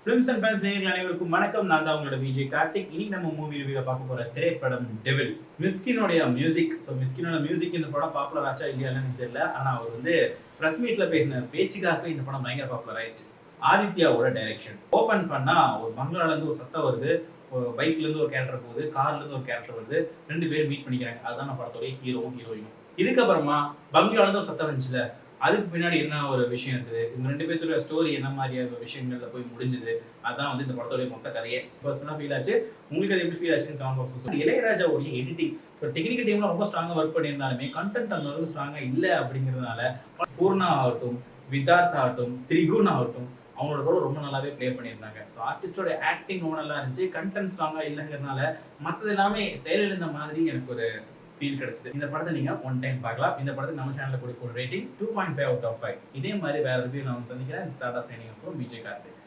Films and fans நேயர்கள் அனைவருக்கும் வணக்கம். நான் தான் உங்களோட விஜய் கார்த்திக். இன்னைக்கு நம்ம மூவி ரிவ்யூல பார்க்க போற திரைப்படம் டெவில். மிஸ்கினோட மியூசிக். மிஸ்கினோட மியூசிக் இந்த படம் பாப்புலர் ஆச்சா இல்லையான்னு எனக்கு தெரியல. ஆனா அவர் பிரஸ் மீட்ல பேசின பேச்சுக்காக இந்த படம் பயங்கர பாப்புலர் ஆயிடுச்சு. ஆதித்யாவோட டைரக்ஷன். ஓபன் பண்ணா ஒரு பங்களால இருந்து ஒரு சத்தம் வருது. பைக்ல இருந்து ஒரு கேரக்டர் போகுது, கார்ல இருந்து ஒரு கேரக்டர் வருது. 2 பேரும் மீட் பண்ணிக்கிறாங்க. அதுதான் நான் படத்தோட ஹீரோவும் ஹீரோயினும். இதுக்கப்புறமா பங்களால இருந்து ஒரு சத்தம் வந்துச்சுல, அதுக்கு பின்னாடி என்ன ஒரு விஷயம் இருக்குது, இவங்க 2 பேர்த்தோட ஸ்டோரி என்ன மாதிரியான விஷயங்கள்ல போய் முடிஞ்சுது, அதான் இந்த படத்தோட மொத்த கதையே. பர்சனலா ஃபீல் ஆச்சு. உங்களுக்கு அது எப்படி ஃபீல் ஆச்சுன்னு கமெண்ட் பாக்ஸ்ல சொல்லுங்க. இளையராஜாவுடைய எடிட்டிங், டெக்னிக்கல் டீம்ல ரொம்ப ஸ்ட்ராங்கா ஒர்க் பண்ணியிருந்தாலுமே கண்டென்ட் அந்த அளவுக்கு ஸ்ட்ராங்கா இல்ல அப்படிங்கிறதுனால பூர்ணா ஆகட்டும், விதார்த் ஆகட்டும், திரிகுன் ஆகட்டும் அவங்களோட ரோல் ரொம்ப நல்லாவே ப்ளே பண்ணியிருந்தாங்க. ஆர்டிஸ்டோட ஆக்டிங் ரொம்ப நல்லா இருந்துச்சு. கண்டென்ட் ஸ்ட்ராங்கா இல்லைங்கிறதுனால மற்றது எல்லாமே செயலிழந்த மாதிரி எனக்கு ஒரு ஃபீல் கிடைச்சது. இந்த படத்தை நீங்க ஒன் டைம் பார்க்கலாம். இந்த படத்துக்கு நம்ம சேனல்ல கொடுக்க ஒரு ரேட்டிங் 2.5 out of 5. இதே மாதிரி வேற ரிவ்யூ நான் சந்திக்கிறேன். ஸ்டார்ட் ஆஃப் சைனிங் அப்புறம் விஜய் கார்த்திக்.